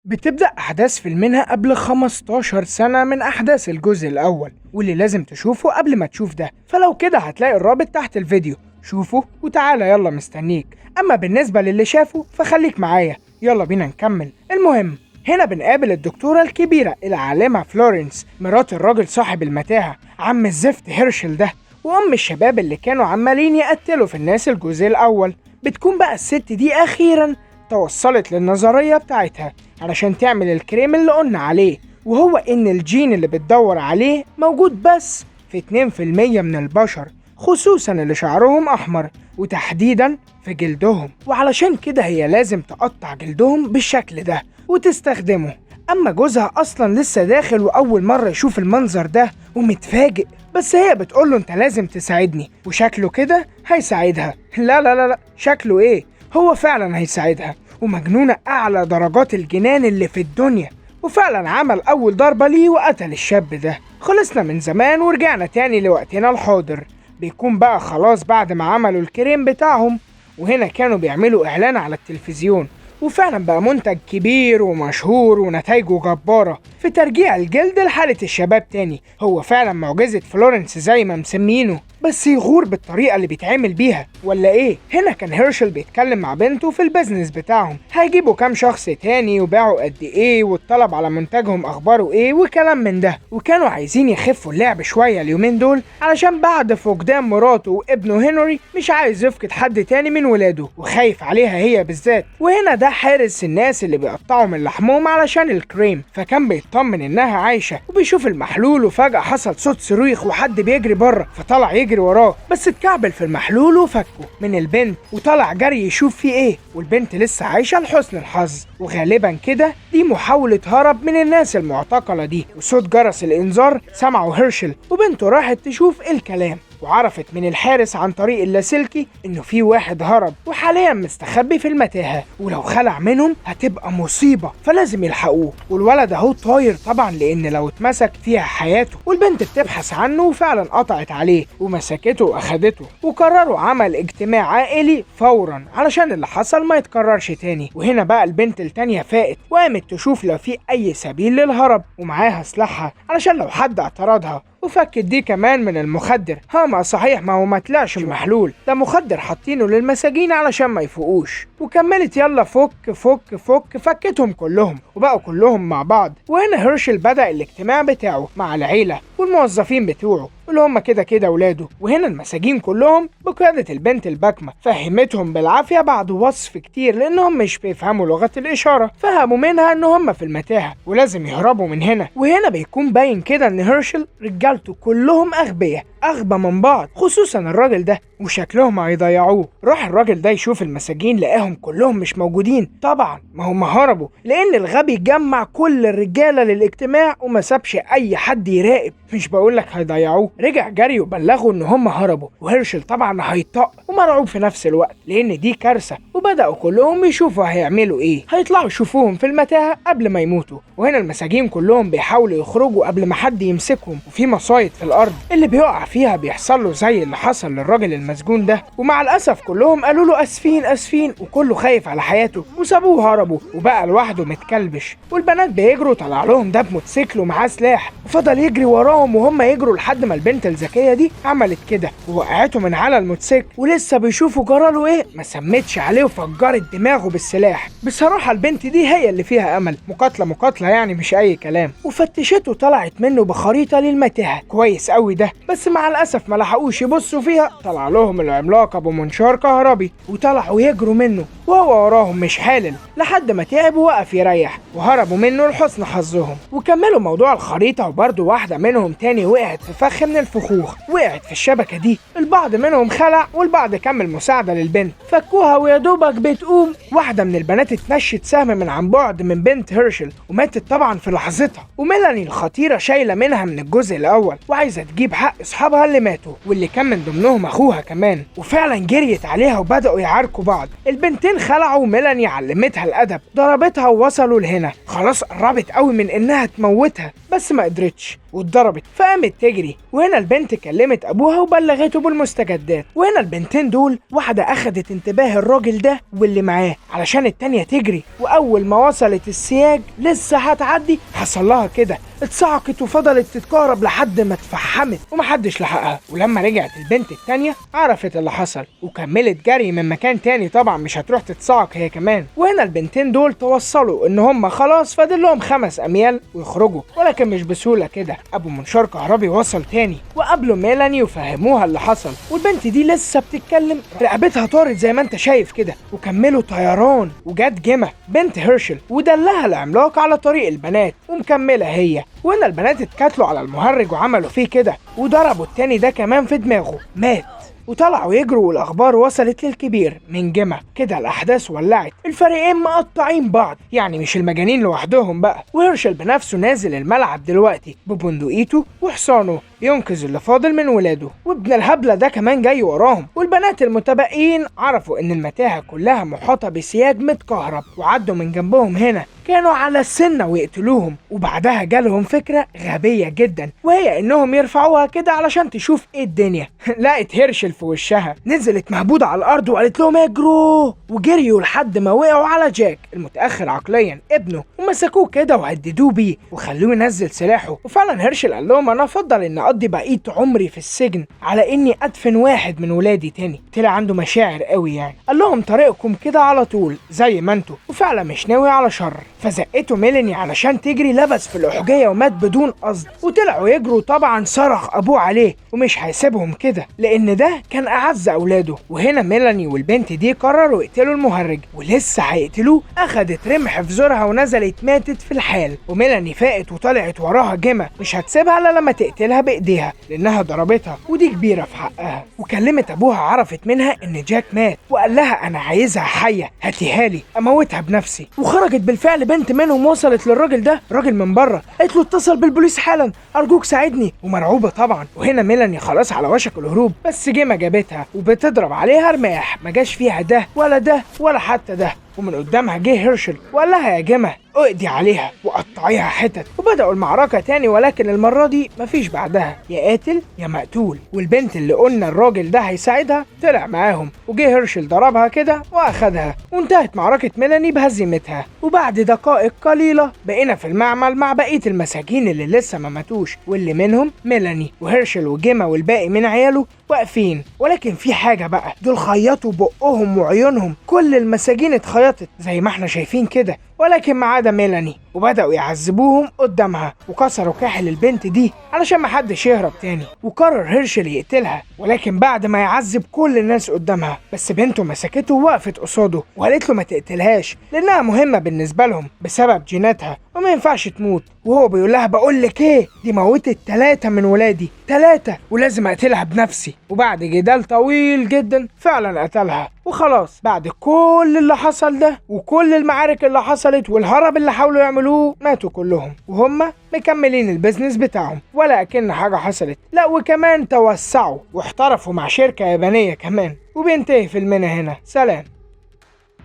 بتبدأ أحداث فيلمنا قبل 15 سنة من أحداث الجزء الأول، واللي لازم تشوفه قبل ما تشوف ده، فلو كده هتلاقي الرابط تحت الفيديو. شوفه وتعالى يلا مستنيك. أما بالنسبة للي شافه فخليك معايا، يلا بينا نكمل. المهم هنا بنقابل الدكتورة الكبيرة العالمة فلورنس، مرات الراجل صاحب المتاهة عم الزفت هيرشل ده، وأم الشباب اللي كانوا عمالين يقتلوا في الناس الجزء الأول. بتكون بقى الست دي أخيراً توصلت للنظرية بتاعتها علشان تعمل الكريم اللي قلنا عليه، وهو إن الجين اللي بتدور عليه موجود بس في 2% من البشر، خصوصاً اللي شعرهم أحمر وتحديداً في جلدهم، وعلشان كده هي لازم تقطع جلدهم بالشكل ده وتستخدمه. أما جوزها أصلاً لسه داخل وأول مرة يشوف المنظر ده ومتفاجئ، بس هي بتقوله أنت لازم تساعدني، وشكله كده هيساعدها. لا لا لا لا، شكله إيه؟ هو فعلا هيساعدها، ومجنونة أعلى درجات الجنان اللي في الدنيا، وفعلا عمل أول ضربة ليه وقتل الشاب ده. خلصنا من زمان ورجعنا تاني لوقتنا الحاضر. بيكون بقى خلاص بعد ما عملوا الكريم بتاعهم، وهنا كانوا بيعملوا إعلان على التلفزيون، وفعلا بقى منتج كبير ومشهور ونتائجه جبارة في ترجيع الجلد لحالة الشباب تاني. هو فعلا معجزة فلورنس زي ما مسمينه، بس يغور بالطريقة اللي بيتعامل بيها ولا ايه؟ هنا كان هيرشل بيتكلم مع بنته في البيزنس بتاعهم، هيجيبوا كام شخص تاني وباعوا قد ايه والطلب على منتجهم اخباره ايه وكلام من ده، وكانوا عايزين يخفوا اللعب شوية اليومين دول علشان بعد فقدان مراته وابنه هنري مش عايز يفقد حد تاني من ولاده، وخايف عليها هي بالذات. وهنا ده حارس الناس اللي بيقطعوا من لحمهم علشان الكريم، فكان بيطمن انها عايشة وبيشوف المحلول، وفجأة حصل صوت صريخ وحد بيجري بره، فطلع يجري وراه بس اتكعبل في المحلول وفكه من البنت وطلع جري يشوف فيه ايه، والبنت لسه عايشة لحسن الحظ. وغالبا كده دي محاولة هرب من الناس المعتقلة دي، وصوت جرس الانذار سمعه هيرشل، وبنته راحت تشوف الكلام، وعرفت من الحارس عن طريق اللاسلكي انه في واحد هرب وحاليا مستخبي في المتاهة، ولو خلع منهم هتبقى مصيبة، فلازم يلحقوه. والولد اهو طاير طبعا لان لو اتمسك فيها حياته، والبنت بتبحث عنه وفعلا قطعت عليه ومسكته واخدته، وقرروا عمل اجتماع عائلي فورا علشان اللي حصل ما يتكررش تاني. وهنا بقى البنت التانية فاقت وقامت تشوف لو في اي سبيل للهرب، ومعاها سلاحها علشان لو حد اعترضها، وفكت دي كمان من المخدر. ما صحيح ما هو ما طلعش محلول، ده مخدر حاطينه للمساجين علشان ما يفوقوش. وكملت يلا فك فك فك، فكتهم كلهم وبقوا كلهم مع بعض. وهنا هيرشل بدأ الاجتماع بتاعه مع العيلة والموظفين بتوعه واللي هم كده كده ولاده، وهنا المساجين كلهم بقيادة البنت البكمة فهمتهم بالعافية بعد وصف كتير لانهم مش بيفهموا لغة الاشارة، فهموا منها ان هم في المتاهة ولازم يهربوا من هنا. وهنا بيكون باين كده ان هيرشل رجالته كلهم اغبياء، اغبى من بعض، خصوصا الراجل ده، وشكلهم هيضيعوه. راح الراجل ده يشوف المساجين لقاهم كلهم مش موجودين، طبعا ما هم هربوا لان الغبي جمع كل الرجالة للاجتماع وما سابش اي حد يراقب. مش بقولك هيضيعوه. رجع جري وبلغوا ان هم هربوا، وهيرشل طبعا هيطق ومرعوب في نفس الوقت لان دي كارثة، وبدأوا كلهم يشوفوا هيعملوا ايه، هيطلعوا يشوفوهم في المتاهة قبل ما يموتوا. وهنا المساجين كلهم بيحاولوا يخرجوا قبل ما حد يمسكهم، وفي مصايد في الارض اللي بيقع فيها بيحصل له زي اللي حصل للراجل المسجون ده، ومع الاسف كلهم قالوا له اسفين اسفين، وكله خايف على حياته وسابوه هربوا، وبقى لوحده متكلبش. والبنات بيجروا، طلع لهم ده بموتوسيكل ومعاه سلاح وفضل يجري وراهم وهم يجروا لحد ما البنت الذكيه دي عملت كده ووقعته من على الموتوسيكل، ولسه بيشوفوا جراله ايه، ما سمتش عليه وفجرت دماغه بالسلاح. بصراحه البنت دي هي اللي فيها امل، مقاتله يعني مش اي كلام. وفتشته طلعت منه بخريطه للمتاهه كويس قوي ده، بس مع الاسف ما لحقوش يبصوا فيها، طلع لهم العملاق ابو منشار كهربي وطلعوا يجروا منه وهو وراهم مش حالل، لحد ما تعب ووقف يريح وهربوا منه لحسن حظهم. وكملوا موضوع الخريطه، وبرضه واحده منهم تاني وقعت في فخ من الفخوخ، وقعت في الشبكه دي. البعض منهم خلع والبعض كمل مساعده للبنت، فكوها ويا دوبك بتقوم. واحده من البنات اتنشت سهم من عن بعد من بنت هيرشل وماتت طبعا في لحظتها، وميلاني الخطيره شايله منها من الجزء الاول وعايزه تجيب حق اصحابها اللي ماتوا واللي كان من ضمنهم اخوها كمان، وفعلا جريت عليها وبداوا يعاركوا بعض. البنتين الاتنين خلعوا وميلاني علمتها الادب، ضربتها ووصلوا لهنا، خلاص قربت قوي من انها تموتها بس ما قدرتش واتضربت فقامت تجري. وهنا البنت كلمت ابوها وبلغته بالمستجدات. وهنا البنتين دول واحده اخدت انتباه الراجل ده واللي معاه علشان التانيه تجري، واول ما وصلت السياج لسه هتعدي حصل لها كده، اتصعقت وفضلت تتكهرب لحد ما اتفحمت ومحدش لحقها. ولما رجعت البنت التانيه عرفت اللي حصل وكملت جري من مكان تاني، طبعا مش هتروح تتصعق هي كمان. وهنا البنتين دول توصلوا ان هم خلاص فاضل لهم 5 اميال ويخرجوا، ولكن مش بسهوله كده. ابو منشار كهربي وصل تاني وقابلوا ميلاني وفهموها اللي حصل، والبنت دي لسه بتتكلم رقبتها طارت زي ما انت شايف كده، وكملوا طيران وجت جيما بنت هيرشل ودلها العملاق على طريق البنات ومكمله هي. وهنا البنات اتكتلوا على المهرج وعملوا فيه كده وضربوا التاني ده كمان في دماغه مات، وطلعوا يجروا والاخبار وصلت للكبير من جيما. كده الاحداث ولعت، الفريقين مقطعين بعض، يعني مش المجانين لوحدهم بقى. وهيرشل بنفسه نازل الملعب دلوقتي ببندقيته وحصانه ينقذ اللي فاضل من ولاده، وابن الهبله ده كمان جاي وراهم. والبنات المتبقيين عرفوا ان المتاهه كلها محاطه بسياج متكهرب وعدوا من جنبهم هنا، كانوا على السنه ويقتلوهم. وبعدها جالهم فكره غبيه جدا، وهي انهم يرفعوها كده علشان تشوف ايه الدنيا. لقت هيرشل في وشها، نزلت مهبوده على الارض وقالت لهم اجروا، وجريوا لحد ما وقعوا على جاك المتاخر عقليا ابنه، ومسكوه كده وهددوه بيه وخلوه ينزل سلاحه. وفعلا هيرشل قال لهم انا افضل ان اقضي بقيه عمري في السجن على اني ادفن واحد من ولادي تاني. طلع عنده مشاعر قوي يعني. قال لهم طريقكم كده على طول زي ما انتوا، وفعلا مش ناوي على شر. فزقته ميلاني علشان تجري، لبس في الاحجيه ومات بدون قصد. وطلعوا يجروا، طبعا صرخ ابوه عليه ومش هيسيبهم كده لان ده كان اعز اولاده. وهنا ميلاني والبنت دي قرروا يقتلوا المهرج، ولسه هيقتلوه اخدت رمح في زورها ونزلت ماتت في الحال. وميلاني فاقت وطلعت وراها جيما، مش هتسيبها الا لما تقتلها بايديها لانها ضربتها ودي كبيره في حقها. وكلمت ابوها عرفت منها ان جاك مات، وقال لها انا عايزها حيه هاتيها لي اموتها بنفسي. وخرجت بالفعل بنت منهم وصلت للراجل ده، راجل من بره، قالت له اتصل بالبوليس حالا ارجوك ساعدني، ومرعوبه طبعا. وهنا ميلاني خلاص على وشك الهروب، بس جيما جابتها وبتضرب عليها رماح ما جاش فيها ده ولا ده ولا حتى ده. ومن قدامها جه هيرشل وقال لها يا جيما اقضي عليها وقطعيها حتت. وبدأوا المعركة تاني، ولكن المرة دي مفيش بعدها، يا قاتل يا مقتول. والبنت اللي قلنا الراجل ده هيساعدها طلع معاهم، وجه هيرشل ضربها كده واخدها، وانتهت معركة ميلاني بهزيمتها. وبعد دقائق قليلة بقينا في المعمل مع بقية المساجين اللي لسه ما ماتوش، واللي منهم ميلاني وهيرشل وجيما والباقي من عياله واقفين. ولكن في حاجة بقى، دول خيطوا بقهم وعيونهم، كل المساجين اتخيطت زي ما احنا شايفين كده، ولكن ما عدا ميلاني. وبدأوا يعذبوهم قدامها وكسروا كاحل البنت دي علشان محدش يهرب تاني. وقرر هيرشل يقتلها، ولكن بعد ما يعذب كل الناس قدامها، بس بنته مسكته ووقفت قصاده وقالت له ما تقتلهاش لانها مهمة بالنسبة لهم بسبب جيناتها وما ينفعش تموت. وهو بيقول لها بقول لك ايه، دي موتت 3 من ولادي 3 ولازم اقتلها بنفسي. وبعد جدال طويل جدا فعلا قتلها. وخلاص بعد كل اللي حصل ده وكل المعارك اللي حصلت والهرب اللي حاولوا يعملوه، ماتوا كلهم وهم مكملين البيزنس بتاعهم ولا اكن حاجة حصلت. لا وكمان توسعوا واحترفوا مع شركة يابانية كمان. وبينتهي فيلمنا هنا، سلام.